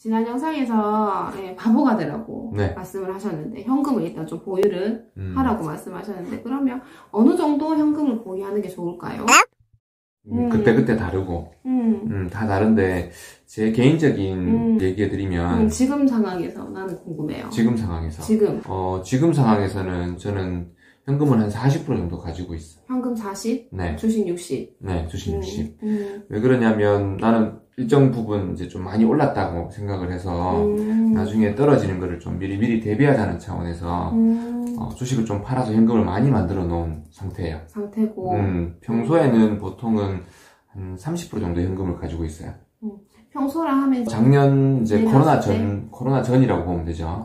지난 영상에서 바보가 되라고 네. 말씀을 하셨는데 현금을 일단 좀 보유를 하라고 말씀하셨는데 그러면 어느 정도 현금을 보유하는 게 좋을까요? 그때그때 다르고 다 다른데 제 개인적인 얘기해드리면 지금 상황에서 나는 궁금해요. 지금 상황에서 지금 상황에서는 저는 현금을 한 40% 정도 가지고 있어. 현금 40? 네. 주식 60? 네, 주식 60. 왜 그러냐면 나는 일정 부분 이제 좀 많이 올랐다고 생각을 해서 나중에 떨어지는 거를 좀 미리 대비하자는 차원에서 주식을 좀 팔아서 현금을 많이 만들어 놓은 상태고 평소에는 보통은 한 30% 정도 현금을 가지고 있어요. 평소라 하면 작년 이제 코로나 전이라고 보면 되죠.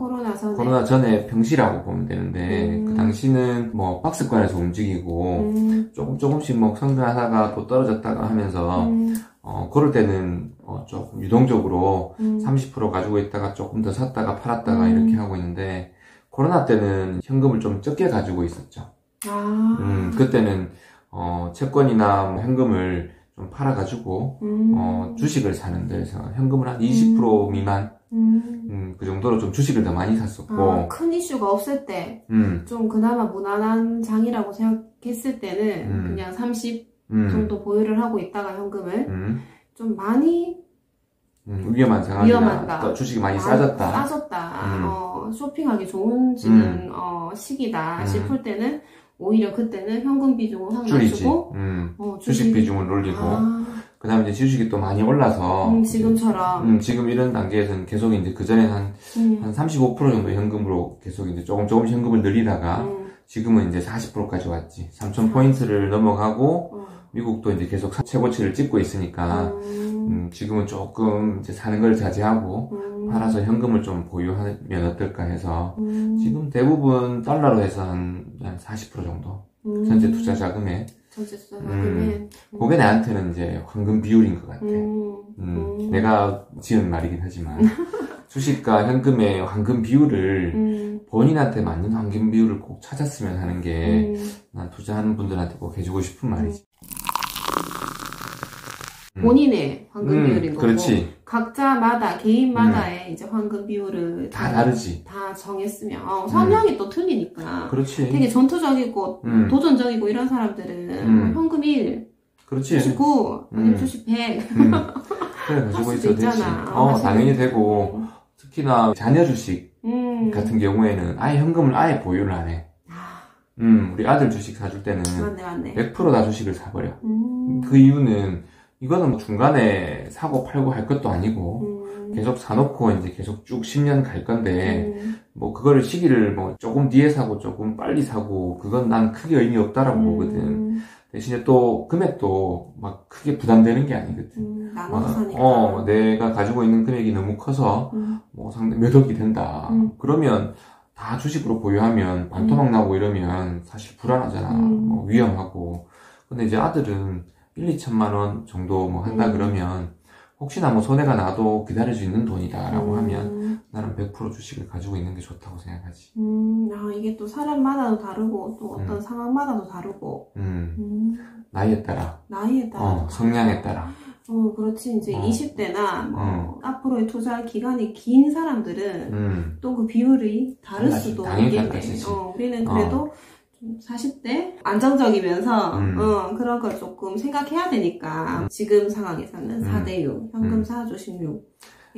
코로나 전에 평시라고 보면 되는데 그 당시는 뭐 박스권에서 움직이고 조금씩 뭐 성장하다가 또 떨어졌다가 하면서 그럴 때는 조금 유동적으로 30% 가지고 있다가 조금 더 샀다가 팔았다가 이렇게 하고 있는데 코로나 때는 현금을 좀 적게 가지고 있었죠. 그때는 채권이나 뭐 현금을 좀 팔아가지고 주식을 sa는 데서 현금을 한 20% 미만 그 정도로 좀 주식을 더 많이 샀었고 큰 이슈가 없을 때 좀 그나마 무난한 장이라고 생각했을 때는 그냥 30 정도 보유를 하고 있다가 현금을 좀 많이 위험한 상황이나 주식이 많이 싸졌다 쇼핑하기 좋은 지금 시기다 싶을 때는 오히려 그때는 현금 비중을 확 낮추고 주식 비중을 올리고 그 다음에 이제 주식이 또 많이 올라서 지금처럼 지금 이런 단계에서는 계속 이제 그 전에 한 35% 정도 현금으로 계속 이제 조금씩 현금을 늘리다가 지금은 이제 40%까지 왔지. 3,000포인트를 넘어가고 미국도 이제 계속 최고치를 찍고 있으니까 지금은 조금 이제 사는 걸 자제하고 팔아서 현금을 좀 보유하면 어떨까 해서 지금 대부분 달러로 해서 한 40% 정도 전체 투자 자금에 그게 나한테는 이제 황금 비율인 것 같아. 내가 지은 말이긴 하지만 주식과 현금의 황금 비율을 본인한테 맞는 황금 비율을 꼭 찾았으면 하는 게 난 투자하는 분들한테 꼭 해주고 싶은 말이지. 본인의 황금 비율인 거고 그렇지. 각자마다 개인마다의 이제 황금 비율을 다 다르지. 다 정했으면 성향이 또 틀리니까. 그렇지. 되게 전투적이고 도전적이고 이런 사람들은 현금 1 그렇지. 주식 9 아니면 주식 100 그래 가지고 있어도 되지. 당연히 되고 특히나 자녀 주식 같은 경우에는 아예 현금을 아예 보유를 안 해. 우리 아들 주식 사줄 때는 맞네. 100% 다 주식을 사버려. 그 이유는 이거는 뭐 중간에 사고 팔고 할 것도 아니고 계속 사놓고 이제 계속 쭉 10년 갈 건데 뭐 그거를 시기를 뭐 조금 뒤에 사고 조금 빨리 사고 그건 난 크게 의미 없다라고 보거든. 대신에 또 금액도 막 크게 부담되는 게 아니거든. 나눠서 사니까. 내가 가지고 있는 금액이 너무 커서 뭐 상대 몇 억이 된다. 그러면 다 주식으로 보유하면 반토막 나고 이러면 사실 불안하잖아. 뭐 위험하고. 근데 이제 아들은 1-2천만 원 정도 뭐 한다 그러면 혹시나 뭐 손해가 나도 기다릴 수 있는 돈이다 라고 하면 나는 100% 주식을 가지고 있는 게 좋다고 생각하지. 이게 또 사람마다도 다르고 또 어떤 상황마다도 다르고 나이에 따라 성향에 따라 그렇지. 이제 20대나 뭐 앞으로의 투자 기간이 긴 사람들은 또 그 비율이 다를 수도 있겠네. 우리는 그래도 40대 안정적이면서 그런 걸 조금 생각해야 되니까 지금 상황에서는 4대6 현금 4 주식 6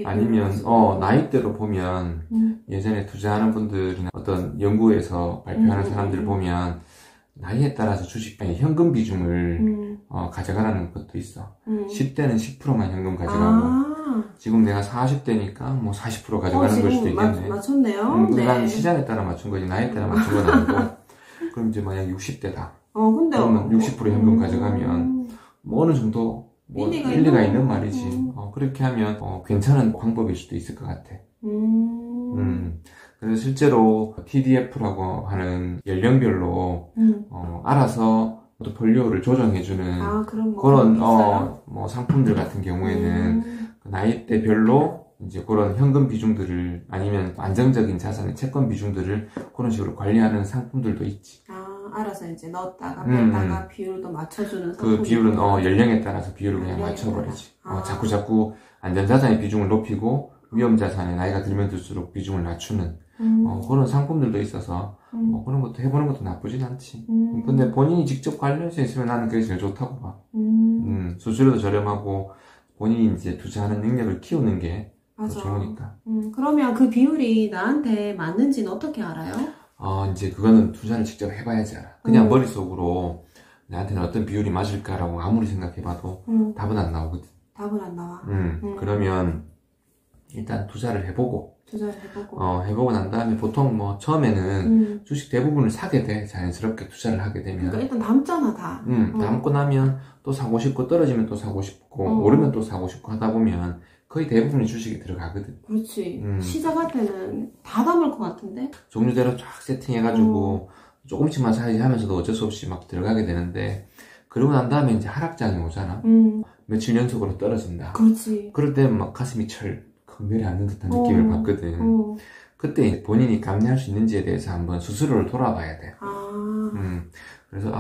아니면 나이대로 보면 예전에 투자하는 분들이나 어떤 연구에서 발표하는 사람들 보면 나이에 따라서 주식에 현금 비중을 가져가라는 것도 있어. 10대는 10%만 현금 가져가고 지금 내가 40대니까 뭐 40% 가져가는 걸 수도 있겠네. 맞췄네요. 난 시장에 따라 맞춘 거지 나이에 따라 맞춘 건 아니고 그럼 이제 만약 60대다. 그러면 60% 현금 가져가면 뭐 어느 정도 뭐 일리가 있는 말이지. 그렇게 하면 괜찮은 방법일 수도 있을 것 같아. 그래서 실제로 TDF라고 하는 연령별로 알아서 포트폴리오를 조정해주는 그런 뭐 상품들 같은 경우에는 그 나이대별로 이제 그런 현금 비중들을 아니면 안정적인 자산의 채권 비중들을 그런 식으로 관리하는 상품들도 있지. 알아서 이제 넣었다가 뺐다가 비율도 맞춰주는 그 비율은 연령에 따라서 비율을 그냥 맞춰버리지. 자꾸 안전자산의 비중을 높이고 위험 자산에 나이가 들면 들수록 비중을 낮추는 그런 상품들도 있어서 그런 것도 해보는 것도 나쁘진 않지. 근데 본인이 직접 관련해서 있으면 나는 그게 제일 좋다고 봐. 수수료도 저렴하고 본인이 이제 투자하는 능력을 키우는 게 더 좋으니까. 그러면 그 비율이 나한테 맞는지는 어떻게 알아요? 이제 그거는 투자를 직접 해봐야지 알아. 그냥 머릿속으로 나한테는 어떤 비율이 맞을까라고 아무리 생각해봐도 답은 안 나오거든. 답은 안 나와. 그러면 일단 투자를 해보고 해보고 난 다음에 보통 뭐 처음에는 주식 대부분을 사게 돼. 자연스럽게 투자를 하게 되면. 그러니까 일단 담잖아 다. 담고 나면 또 사고 싶고 떨어지면 또 사고 싶고 오르면 또 사고 싶고 하다 보면 거의 대부분이 주식에 들어가거든. 그렇지. 시작할 때는 다 담을 것 같은데? 종류대로 쫙 세팅해가지고 조금씩만 사야지 하면서도 어쩔 수 없이 막 들어가게 되는데 그러고 난 다음에 이제 하락장이 오잖아. 며칠 연속으로 떨어진다. 그렇지. 그럴 때 막 가슴이 철컥 내려앉는 듯한 느낌을 받거든. 그때 본인이 감내할 수 있는지에 대해서 한번 스스로를 돌아봐야 돼. 그래서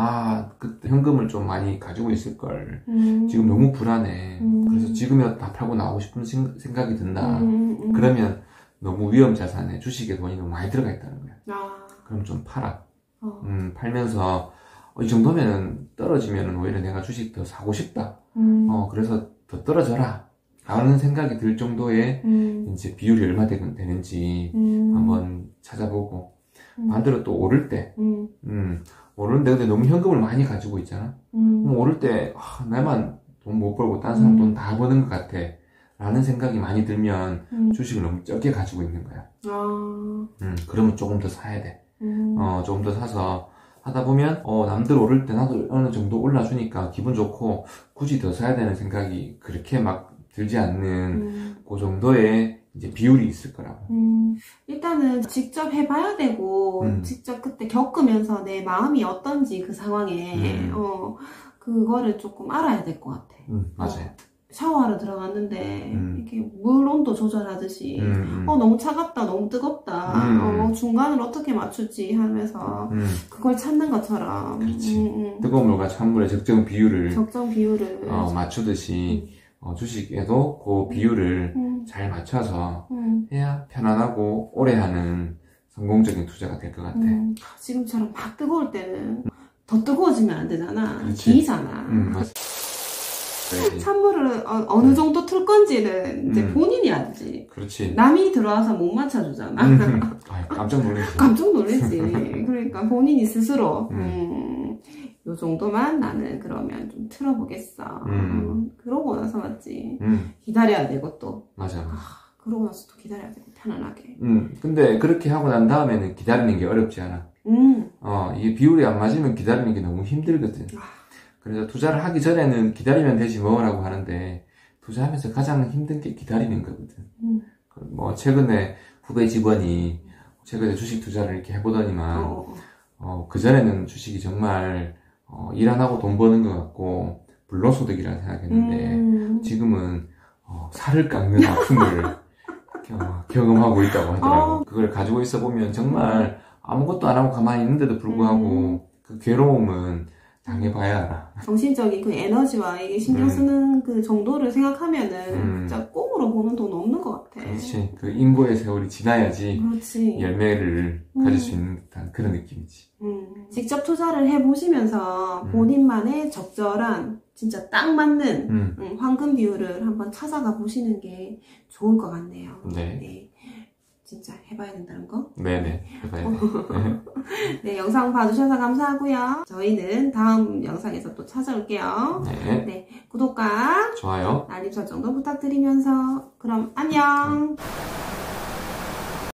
그때 현금을 좀 많이 가지고 있을걸. 지금 너무 불안해. 그래서 지금이라도 다 팔고 나오고 싶은 생각이 든다. 그러면 너무 위험 자산에 주식에 돈이 너무 많이 들어가 있다는 거야. 그럼 좀 팔아. 팔면서 이 정도면은 떨어지면은 오히려 내가 주식 더 사고 싶다. 그래서 더 떨어져라 라는 생각이 들 정도의 이제 비율이 얼마 되는지 한번 찾아보고 반대로 또 오를 때 오르는데 근데 너무 현금을 많이 가지고 있잖아. 그럼 오를 때 나만 돈 못 벌고 딴 사람 돈 다 버는 것 같아 라는 생각이 많이 들면 주식을 너무 적게 가지고 있는 거야. 그러면 조금 더 사야 돼. 조금 더 사서 하다 보면 남들 오를 때 나도 어느 정도 올라주니까 기분 좋고 굳이 더 사야 되는 생각이 그렇게 막 들지 않는 그 정도의 이제 비율이 있을 거라고. 일단은 직접 해봐야 되고 직접 그때 겪으면서 내 마음이 어떤지 그 상황에 그거를 조금 알아야 될 것 같아. 맞아요. 샤워하러 들어갔는데 이렇게 물 온도 조절하듯이 너무 차갑다 너무 뜨겁다 중간을 어떻게 맞출지 하면서 그걸 찾는 것처럼 그렇지. 뜨거운 물과 찬물의 적정 비율을 맞추듯이 주식에도 그 비율을 잘 맞춰서 해야 편안하고 오래 하는 성공적인 투자가 될 것 같아. 지금처럼 막 뜨거울 때는 더 뜨거워지면 안 되잖아. 그렇지. 기잖아. 맞아. 찬물을 어느 정도 틀 건지는 이제 본인이 알지. 그렇지. 남이 들어와서 못 맞춰주잖아. 깜짝 놀라지. 깜짝 놀라지. 그러니까 본인이 스스로 요 정도만 나는 그러면 좀 틀어보겠어. 그러고 나서 맞지. 기다려야 되고 또. 맞아. 그러고 나서 또 기다려야 되고 편안하게. 근데 그렇게 하고 난 다음에는 기다리는 게 어렵지 않아. 이게 비율이 안 맞으면 기다리는 게 너무 힘들거든. 그래서 투자를 하기 전에는 기다리면 되지 뭐라고 하는데 투자하면서 가장 힘든 게 기다리는 거거든. 뭐 최근에 후배 직원이 최근에 주식 투자를 이렇게 해보더니만 그전에는 주식이 정말 일 안 하고 돈 버는 것 같고 불로소득이라 생각했는데 지금은 살을 깎는 아픔을 경험하고 있다고 하더라고. 그걸 가지고 있어 보면 정말 아무것도 안 하고 가만히 있는데도 불구하고 그 괴로움은 당해봐야 알아. 정신적인 그 에너지와 이게 신경 쓰는 그 정도를 생각하면은 진짜 꽁으로 보는 돈 없는 것 같아. 그렇지. 그 인고의 세월이 지나야지 그렇지. 열매를 가질 수 있는 듯한 그런 느낌이지. 직접 투자를 해보시면서 본인만의 적절한 진짜 딱 맞는 황금 비율을 한번 찾아가 보시는 게 좋을 것 같네요. 네. 진짜 해봐야 된다는 거? 네네. 해봐야 돼. 네, 영상 봐주셔서 감사하고요. 저희는 다음 영상에서 또 찾아올게요. 네, 구독과 좋아요, 알림 설정도 부탁드리면서 그럼 안녕.